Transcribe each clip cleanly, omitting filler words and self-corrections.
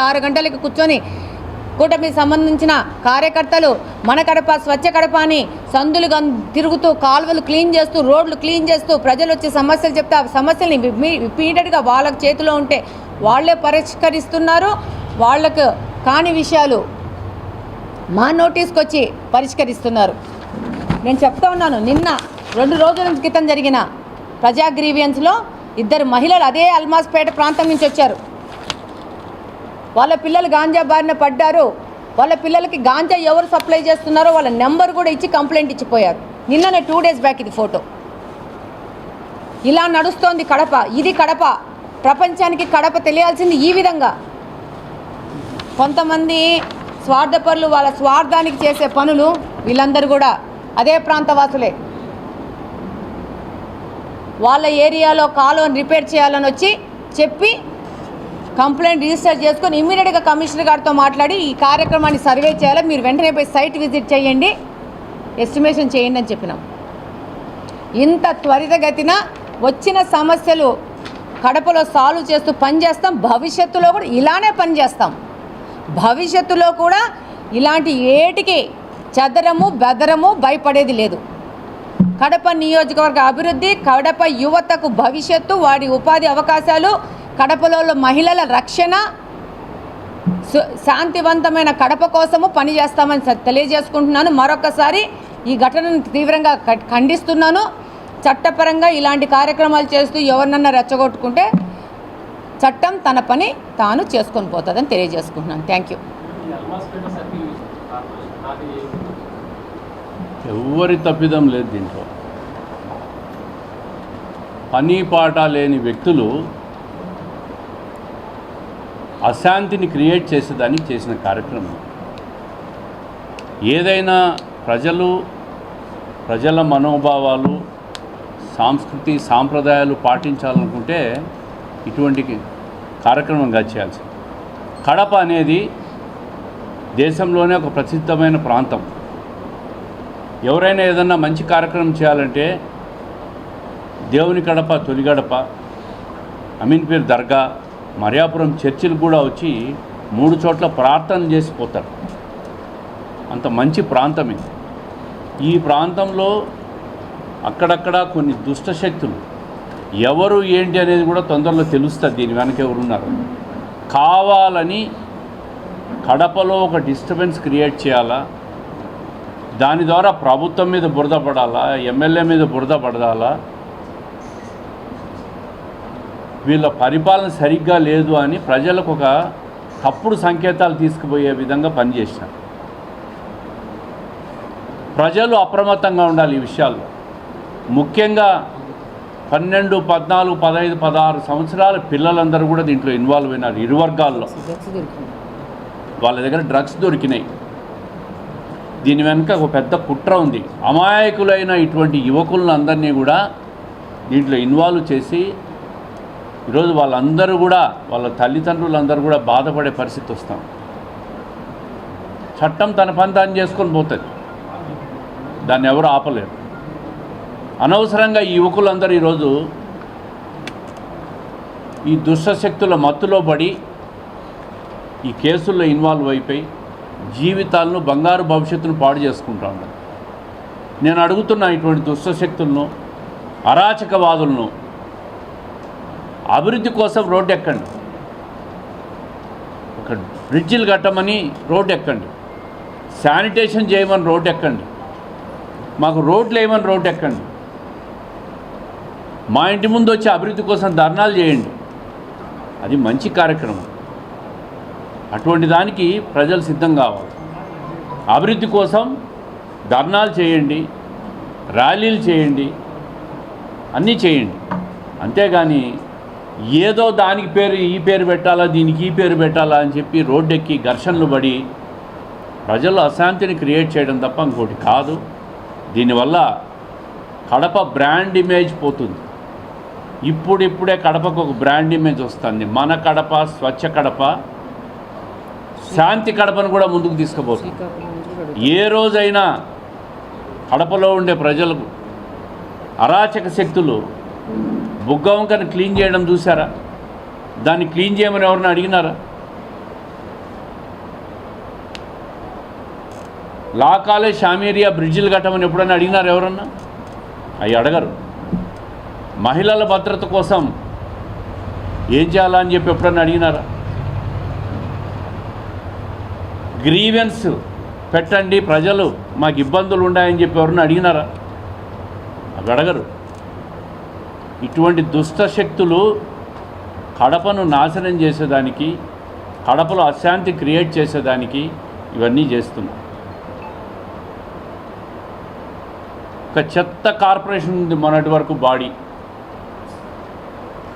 6 గంటలకు కూర్చొని కూటమికి సంబంధించిన కార్యకర్తలు మన కడప స్వచ్ఛ కడప అని సందులు తిరుగుతూ కాలువలు క్లీన్ చేస్తూ రోడ్లు క్లీన్ చేస్తూ ప్రజలు వచ్చే సమస్యలు చెప్తే ఆ సమస్యల్ని రిపీటెడ్గా వాళ్ళకి చేతిలో ఉంటే వాళ్ళే పరిష్కరిస్తున్నారు. వాళ్ళకు కాని విషయాలు మా నోటీస్కి వచ్చి పరిష్కరిస్తున్నారు. నేను చెప్తా ఉన్నాను, నిన్న 2 రోజుల క్రితం జరిగిన ప్రజా గ్రీవియన్స్లో 2 మహిళలు అదే అల్మాస్పేట ప్రాంతం నుంచి వచ్చారు. వాళ్ళ పిల్లలు గాంజా బారిన పడ్డారు. వాళ్ళ పిల్లలకి గాంజా ఎవరు సప్లై చేస్తున్నారో వాళ్ళ నెంబర్ కూడా ఇచ్చి కంప్లైంట్ ఇచ్చిపోయారు. నిన్ననే 2 డేస్ బ్యాక్ ఇది ఫోటో. ఇలా నడుస్తోంది కడప. ఇది కడప. ప్రపంచానికి కడప తెలియాల్సింది ఈ విధంగా. కొంతమంది స్వార్థపరులు వాళ్ళ స్వార్థానికి చేసే పనులు, వీళ్ళందరూ కూడా అదే ప్రాంతవాసులే. వాళ్ళ ఏరియాలో కాలువను రిపేర్ చేయాలని వచ్చి చెప్పి కంప్లైంట్ రిజిస్టర్ చేసుకొని ఇమ్మీడియట్గా కమిషనర్ గారితో మాట్లాడి ఈ కార్యక్రమాన్ని సర్వే చేయాలి, మీరు వెంటనే పోయి సైట్ విజిట్ చేయండి, ఎస్టిమేషన్ చేయండి అని చెప్పినాం. ఇంత త్వరితగతిన వచ్చిన సమస్యలు కడపలో సాల్వ్ చేస్తూ పనిచేస్తాం. భవిష్యత్తులో కూడా ఇలానే పనిచేస్తాం. భవిష్యత్తులో కూడా ఇలాంటి ఏటికి చెదరము బెదరము భయపడేది లేదు. కడప నియోజకవర్గ అభివృద్ధి, కడప యువతకు భవిష్యత్తు, వారి ఉపాధి అవకాశాలు, కడపలో మహిళల రక్షణ, శాంతివంతమైన కడప కోసము పనిచేస్తామని తెలియజేసుకుంటున్నాను. మరొకసారి ఈ ఘటనను తీవ్రంగా ఖండిస్తున్నాను. చట్టపరంగా ఇలాంటి కార్యక్రమాలు చేస్తూ ఎవరినన్నా రెచ్చగొట్టుకుంటే చట్టం తన పని తాను చేసుకొని పోతుందని తెలియజేసుకుంటున్నాను. Thank you. ఎవరి తప్పిదం లేదు దీంట్లో. పని పాట లేని వ్యక్తులు అశాంతిని క్రియేట్ చేసేదానికి చేసిన కార్యక్రమం. ఏదైనా ప్రజల మనోభావాలు, సంస్కృతి సాంప్రదాయాలు పాటించాలనుకుంటే ఇటువంటి కార్యక్రమంగా చేయాల్సి. కడప అనేది దేశంలోనే ఒక ప్రసిద్ధమైన ప్రాంతం. ఎవరైనా ఏదన్నా మంచి కార్యక్రమం చేయాలంటే దేవుని కడప, తొలి గడప, అమీన్పేర్ దర్గా, మరియాపురం చర్చిలు కూడా వచ్చి 3 చోట్ల ప్రార్థన చేసిపోతారు. అంత మంచి ప్రాంతం ఇది. ఈ ప్రాంతంలో అక్కడక్కడ కొన్ని దుష్టశక్తులు, ఎవరు ఏంటి అనేది కూడా తొందరలో తెలుస్తుంది. దీని వెనక ఎవరున్నారు. కావాలని కడపలో ఒక డిస్టర్బెన్స్ క్రియేట్ చేయాలా, దాని ద్వారా ప్రభుత్వం మీద బురద పడాలా, ఎమ్మెల్యే మీద బురద పడాలా, వీళ్ళ పరిపాలన సరిగ్గా లేదు అని ప్రజలకు ఒక తప్పుడు సంకేతాలు తీసుకుపోయే విధంగా పనిచేసినారు. ప్రజలు అప్రమత్తంగా ఉండాలి ఈ విషయాల్లో. ముఖ్యంగా 12, 14, 15, 16 సంవత్సరాల పిల్లలందరూ కూడా దీంట్లో ఇన్వాల్వ్ అయినారు. ఇరు వర్గాల్లో వాళ్ళ దగ్గర డ్రగ్స్ దొరికినాయి. దీని వెనుక ఒక పెద్ద కుట్ర ఉంది. అమాయకులైన ఇటువంటి యువకులను అందరినీ కూడా దీంట్లో ఇన్వాల్వ్ చేసి ఈరోజు వాళ్ళందరూ కూడా, వాళ్ళ తల్లిదండ్రులందరూ కూడా బాధపడే పరిస్థితి వస్తాం. చట్టం తన పని తాను చేసుకొని పోతుంది, దాన్ని ఎవరు ఆపలేరు. అనవసరంగా ఈ యువకులందరూ ఈరోజు ఈ దుష్టశక్తుల మత్తులో పడి ఈ కేసుల్లో ఇన్వాల్వ్ అయిపోయి జీవితాలను, బంగారు భవిష్యత్తును పాడు చేసుకుంటా ఉన్నారు. నేను అడుగుతున్నా ఇటువంటి దుష్టశక్తులను, అరాచకవాదులను, అభివృద్ధి కోసం రోడ్డు ఎక్కండి. ఒక బ్రిడ్జిలు కట్టమని రోడ్డు ఎక్కండి, శానిటేషన్ చేయమని రోడ్డు ఎక్కండి, మాకు రోడ్లు వేయమని రోడ్డు ఎక్కండి, మా ఇంటి ముందు వచ్చి అభివృద్ధి కోసం ధర్నాలు చేయండి. అది మంచి కార్యక్రమం. అటువంటి దానికి ప్రజలు సిద్ధం కావాలి. అభివృద్ధి కోసం ధర్నాలు చేయండి, ర్యాలీలు చేయండి, అన్నీ చేయండి. అంతేగాని ఏదో దానికి పేరు ఈ పేరు పెట్టాలా, దీనికి ఈ పేరు పెట్టాలా అని చెప్పి రోడ్డెక్కి ఘర్షణలు పడి ప్రజలు అశాంతిని క్రియేట్ చేయడం తప్ప ఇంకోటి కాదు. దీనివల్ల కడప బ్రాండ్ ఇమేజ్ పోతుంది. ఇప్పుడిప్పుడే కడపకు ఒక బ్రాండ్ ఇమేజ్ వస్తుంది. మన కడప, స్వచ్ఛ కడప, శాంతి కడపను కూడా ముందుకు తీసుకుపోతుంది. ఏ రోజైనా కడపలో ఉండే ప్రజలకు అరాచక శక్తులు బుగ్గవంకను క్లీన్ చేయడం చూసారా? దాన్ని క్లీన్ చేయమని ఎవరిని అడిగినారా? లా కాలేజ్ షామేరియా బ్రిడ్జిలు కట్టమని ఎప్పుడన్నా అడిగినారు ఎవరన్నా? అవి అడగరు. మహిళల భద్రత కోసం ఏం చేయాలని చెప్పి ఎప్పుడన్నా అడిగినారా? గ్రీవెన్స్ పెట్టండి, ప్రజలు మాకు ఇబ్బందులు ఉన్నాయని చెప్పి ఎవరన్నా అడిగినారా? అవి అడగరు. ఇటువంటి దుష్ట శక్తులు కడపను నాశనం చేసేదానికి, కడపలో అశాంతి క్రియేట్ చేసేదానికి ఇవన్నీ చేస్తున్నారు. ఒక చెత్త కార్పొరేషన్ ఉంది మొన్నటి వరకు బాడీ,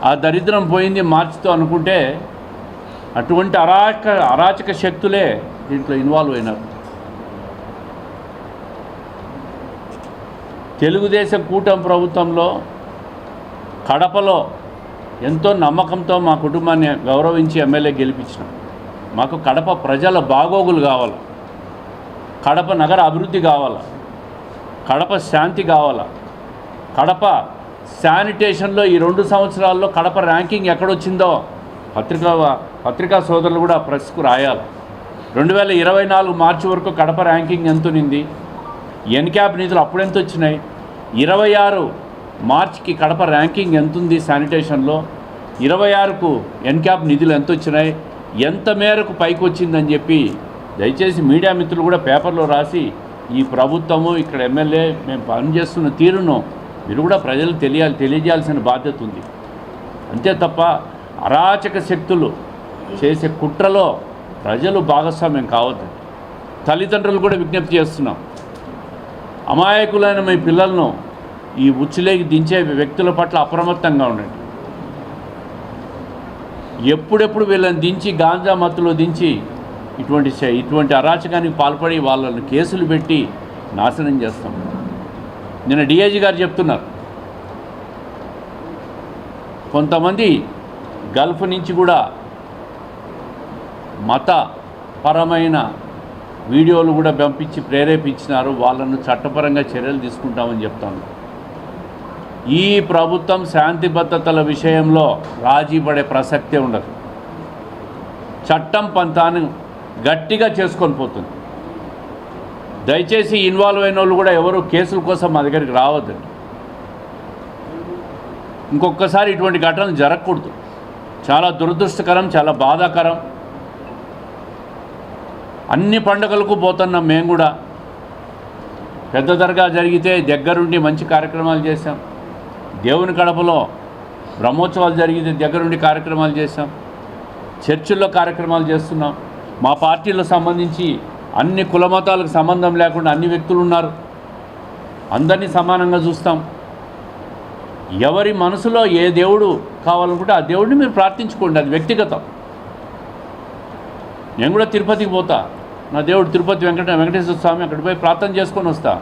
ఆ దరిద్రం పోయింది మార్చితో అనుకుంటే అటువంటి అరాచక శక్తులే దీంట్లో ఇన్వాల్వ్ అయినారు. తెలుగుదేశం కూటమి ప్రభుత్వంలో కడపలో ఎంతో నమ్మకంతో మా కుటుంబాన్ని గౌరవించి ఎమ్మెల్యే గెలిపించినాం. మాకు కడప ప్రజల బాగోగులు కావాలి, కడప నగర అభివృద్ధి కావాలి, కడప శాంతి కావాలి. కడప శానిటేషన్లో ఈ 2 సంవత్సరాల్లో కడప ర్యాంకింగ్ ఎక్కడొచ్చిందో పత్రికా సోదరులు కూడా ప్రెస్కు రాయాలి. 2024 మార్చి వరకు కడప ర్యాంకింగ్ ఎంత ఉంది, ఎన్క్యాప్ నిధులు అప్పుడెంత వచ్చినాయి, 26 మార్చికి కడప ర్యాంకింగ్ ఎంత ఉంది శానిటేషన్లో, 26కు ఎన్క్యాప్ నిధులు ఎంత వచ్చినాయి, ఎంత మేరకు పైకి వచ్చిందని చెప్పి దయచేసి మీడియా మిత్రులు కూడా పేపర్లో రాసి ఈ ప్రభుత్వము ఇక్కడ ఎమ్మెల్యే మేము పనిచేస్తున్న తీరును మీరు కూడా ప్రజలు తెలియజేయాల్సిన బాధ్యత ఉంది. అంతే తప్ప అరాచక శక్తులు చేసే కుట్రలో ప్రజలు భాగస్వామ్యం కావద్దు. తల్లిదండ్రులు కూడా విజ్ఞప్తి చేస్తున్నాం, అమాయకులైన మీ పిల్లలను ఈ ఉచ్చులేకి దించే వ్యక్తుల పట్ల అప్రమత్తంగా ఉండండి. ఎప్పుడెప్పుడు వీళ్ళని దించి గాంజా మత్తులో దించి ఇటువంటి అరాచకానికి పాల్పడి వాళ్ళని కేసులు పెట్టి నాశనం చేస్తాం. నిన్న డిఐజీ గారు చెప్తున్నారు, కొంతమంది గల్ఫ్ నుంచి కూడా మతపరమైన వీడియోలు కూడా పంపించి ప్రేరేపించినారు, వాళ్ళను చట్టపరంగా చర్యలు తీసుకుంటామని చెప్తాను. ఈ ప్రభుత్వం శాంతి భద్రతల విషయంలో రాజీ పడే ప్రసక్తే ఉండదు. చట్టం పంతాను గట్టిగా చేసుకొని పోతుంది. దయచేసి ఇన్వాల్వ్ అయిన వాళ్ళు కూడా ఎవరు కేసుల కోసం మా దగ్గరికి రావద్దండి. ఇంకొకసారి ఇటువంటి ఘటనలు జరగకూడదు. చాలా దురదృష్టకరం, చాలా బాధాకరం. అన్ని పండుగలకు పోతున్నాం మేము కూడా. పెద్ద దర్గా జరిగితే దగ్గరుండి మంచి కార్యక్రమాలు చేశాం. దేవుని కడపలో బ్రహ్మోత్సవాలు జరిగితే దగ్గరుండి కార్యక్రమాలు చేశాం. చర్చిల్లో కార్యక్రమాలు చేస్తున్నాం. మా పార్టీలో సంబంధించి అన్ని కులమతాలకు సంబంధం లేకుండా అన్ని వ్యక్తులు ఉన్నారు. అందరినీ సమానంగా చూస్తాం. ఎవరి మనసులో ఏ దేవుడు కావాలనుకుంటే ఆ దేవుడిని మీరు ప్రార్థించుకోండి, అది వ్యక్తిగతం. నేను కూడా తిరుపతికి పోతా, నా దేవుడు తిరుపతి వెంకటేశ్వర స్వామి, అక్కడ పోయి ప్రార్థన చేసుకొని వస్తా.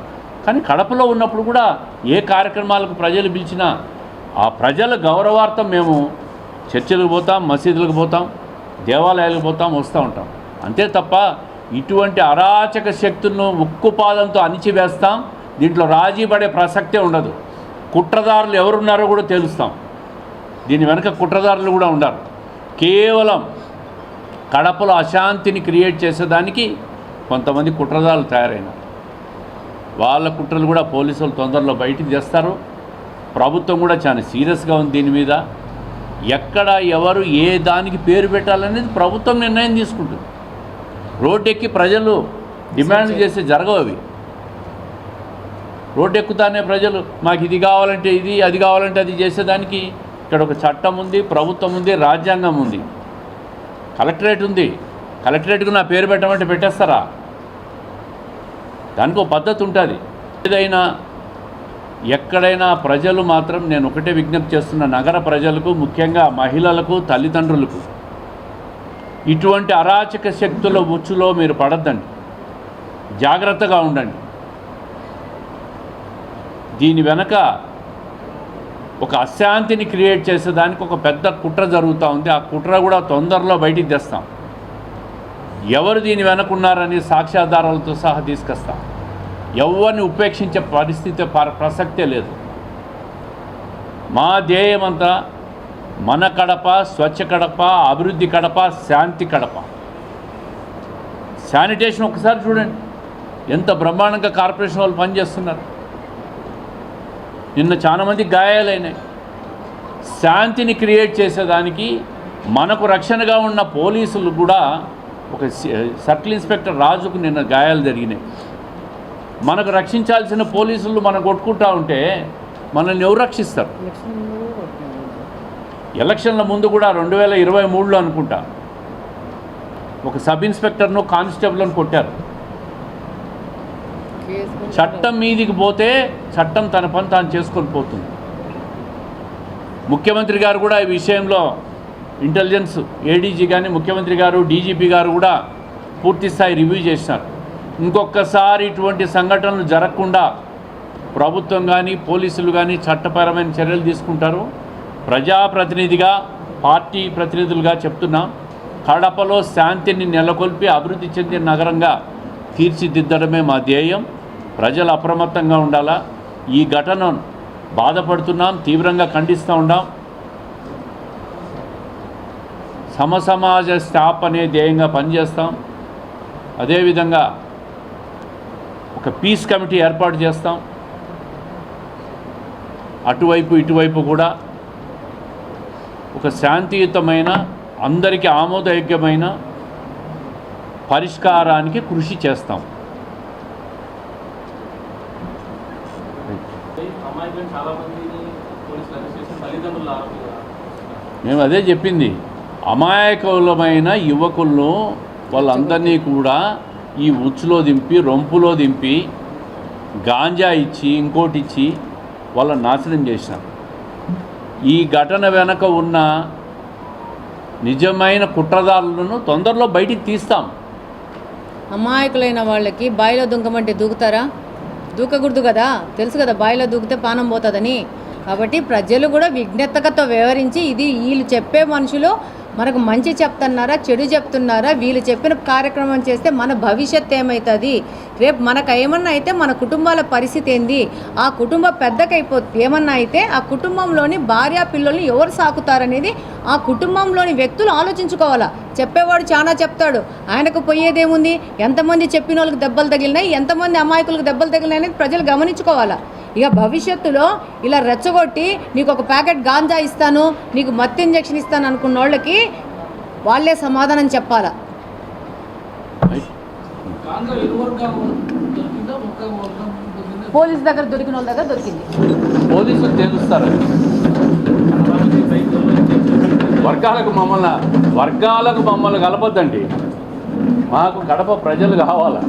కానీ కడపలో ఉన్నప్పుడు కూడా ఏ కార్యక్రమాలకు ప్రజలు పిలిచినా ఆ ప్రజల గౌరవార్థం మేము చర్చిలకు పోతాం, మసీదులకు పోతాం, దేవాలయాలకు పోతాం, వస్తూ ఉంటాం. అంతే తప్ప ఇటువంటి అరాచక శక్తులను ఉక్కుపాదంతో అణిచివేస్తాం. దీంట్లో రాజీ పడే ప్రసక్తే ఉండదు. కుట్రదారులు ఎవరున్నారో కూడా తెలుస్తాం. దీని వెనక కుట్రదారులు కూడా ఉండరు. కేవలం కడపలో అశాంతిని క్రియేట్ చేసేదానికి కొంతమంది కుట్రదారులు తయారైనారు. వాళ్ళ కుట్రలు కూడా పోలీసులు తొందరలో బయటికి తెస్తారు. ప్రభుత్వం కూడా చాలా సీరియస్గా ఉంది దీని మీద. ఎక్కడ ఎవరు ఏ దానికి పేరు పెట్టాలనేది ప్రభుత్వం నిర్ణయం తీసుకుంటుంది. రోడ్డు ఎక్కి ప్రజలు డిమాండ్ చేస్తే జరగవు అవి. రోడ్డు ఎక్కుతానే ప్రజలు మాకు ఇది కావాలంటే ఇది, అది కావాలంటే అది చేసేదానికి ఇక్కడ ఒక చట్టం ఉంది, ప్రభుత్వం ఉంది, రాజ్యాంగం ఉంది, కలెక్టరేట్ ఉంది. కలెక్టరేట్కు నా పేరు పెట్టమంటే పెట్టేస్తారా? దానికి ఒక పద్ధతి ఉంటుంది. ఏదైనా ఎక్కడైనా ప్రజలు మాత్రం నేను ఒకటే విజ్ఞప్తి చేస్తున్న, నగర ప్రజలకు, ముఖ్యంగా మహిళలకు, తల్లిదండ్రులకు, ఇటువంటి అరాచక శక్తుల ఉచ్చులో మీరు పడద్దండి. జాగ్రత్తగా ఉండండి. దీని వెనక ఒక అశాంతిని క్రియేట్ చేసేదానికి ఒక పెద్ద కుట్ర జరుగుతూ ఉంది. ఆ కుట్ర కూడా తొందరలో బయటికి తెస్తాం. ఎవరు దీని వెనకున్నారని సాక్ష్యాధారాలతో సహా తీసుకొస్తాం. ఎవరిని ఉపేక్షించే పరిస్థితి ప్రసక్తే లేదు. మా ధ్యేయమంతా మన కడప, స్వచ్ఛ కడప, అభివృద్ధి కడప, శాంతి కడప. శానిటేషన్ ఒకసారి చూడండి. ఎంత బ్రహ్మాండంగా కార్పొరేషన్ వాళ్ళు పనిచేస్తున్నారు. నిన్న చాలామంది గాయాలైనాయి. శాంతిని క్రియేట్ చేసేదానికి మనకు రక్షణగా ఉన్న పోలీసులు కూడా, ఒక సర్కిల్ ఇన్స్పెక్టర్ రాజుకు నిన్న గాయాలు జరిగినాయి. మనకు రక్షించాల్సిన పోలీసులు మనం కొట్టుకుంటా ఉంటే మనల్ని ఎవరు రక్షిస్తారు? ఎలక్షన్ల ముందు కూడా 2023లో అనుకుంటా ఒక సబ్ ఇన్స్పెక్టర్ను కానిస్టేబుల్ను కొట్టారు. చట్టం మీదికి పోతే చట్టం తన పని తాను చేసుకొని పోతుంది. ముఖ్యమంత్రి గారు కూడా ఈ విషయంలో ఇంటెలిజెన్స్ ఏడీజీ కానీ ముఖ్యమంత్రి గారు డీజీపీ గారు కూడా పూర్తిస్థాయి రివ్యూ చేసినారు. ఇంకొకసారి ఇటువంటి సంఘటనలు జరగకుండా ప్రభుత్వం కానీ పోలీసులు కానీ చట్టపరమైన చర్యలు తీసుకుంటారు. ప్రజాప్రతినిధిగా పార్టీ ప్రతినిధులుగా చెప్తున్నాం, కడపలో శాంతిని నెలకొల్పి అభివృద్ధి చెందిన నగరంగా తీర్చిదిద్దడమే మా ధ్యేయం. ప్రజలు అప్రమత్తంగా ఉండాలా. ఈ ఘటనను బాధపడుతున్నాం, తీవ్రంగా ఖండిస్తూ ఉన్నాం. సమసమాజ స్థాపనే ధ్యేయంగా పనిచేస్తాం. అదేవిధంగా ఒక పీస్ కమిటీ ఏర్పాటు చేస్తాం. అటువైపు ఇటువైపు కూడా ఒక శాంతియుతమైన, అందరికీ ఆమోదయోగ్యమైన పరిష్కారానికి కృషి చేస్తాం. మేము అదే చెప్పింది, అమాయకులమైన యువకులను వాళ్ళందరినీ కూడా ఈ ఉచ్చులో దింపి, రొంపులో దింపి, గాంజా ఇచ్చి, ఇంకోటి ఇచ్చి వాళ్ళని నాశనం చేసినారు. ఈ ఘటన వెనక ఉన్న నిజమైన కుట్రదారులను తొందరలో బయటికి తీస్తాం. అమాయకులైన వాళ్ళకి బావిలో దుంకమంటే దూకుతారా? దూకకూడదు కదా, తెలుసు కదా బావిలో దూకితే పానం పోతుందని. కాబట్టి ప్రజలు కూడా విజ్ఞతతో వ్యవహరించి, ఇది వీళ్ళు చెప్పే మనుషులు మనకు మంచి చెప్తున్నారా చెడు చెప్తున్నారా, వీళ్ళు చెప్పిన కార్యక్రమం చేస్తే మన భవిష్యత్తు ఏమవుతుంది, రేపు మనకు ఏమన్నా అయితే మన కుటుంబాల పరిస్థితి ఏంది, ఆ కుటుంబ పెద్దకైపోతుంది ఏమన్నా అయితే ఆ కుటుంబంలోని భార్య పిల్లల్ని ఎవరు సాకుతారనేది ఆ కుటుంబంలోని వ్యక్తులు ఆలోచించుకోవాలా. చెప్పేవాడు చాలా చెప్తాడు, ఆయనకు పోయేదేముంది, ఎంతమంది చెప్పిన వాళ్ళకి దెబ్బలు తగిలినాయి, ఎంతమంది అమాయకులకు దెబ్బలు తగిలినాయి అనేది ప్రజలు గమనించుకోవాలా. ఇక భవిష్యత్తులో ఇలా రెచ్చగొట్టి నీకు ఒక ప్యాకెట్ గాంజా ఇస్తాను, నీకు మత్తు ఇంజెక్షన్ ఇస్తాను అనుకున్న వాళ్ళకి వాళ్ళే సమాధానం చెప్పాలా. పోలీసు దగ్గర దొరికిన వాళ్ళ దగ్గర దొరికింది, పోలీసులు తెలుస్తారు. వర్గాలకు మమ్మల్ని కలపొద్దండి. మాకు కడప ప్రజలు కావాలా.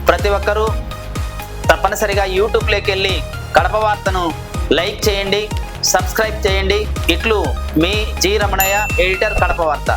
ప్రతి ఒక్కరూ తప్పనిసరిగా యూట్యూబ్లోకి వెళ్ళి కడప వార్తను లైక్ చేయండి, సబ్స్క్రైబ్ చేయండి. ఇట్లు మీ జి రమణయ్య, ఎడిటర్, కడప వార్త.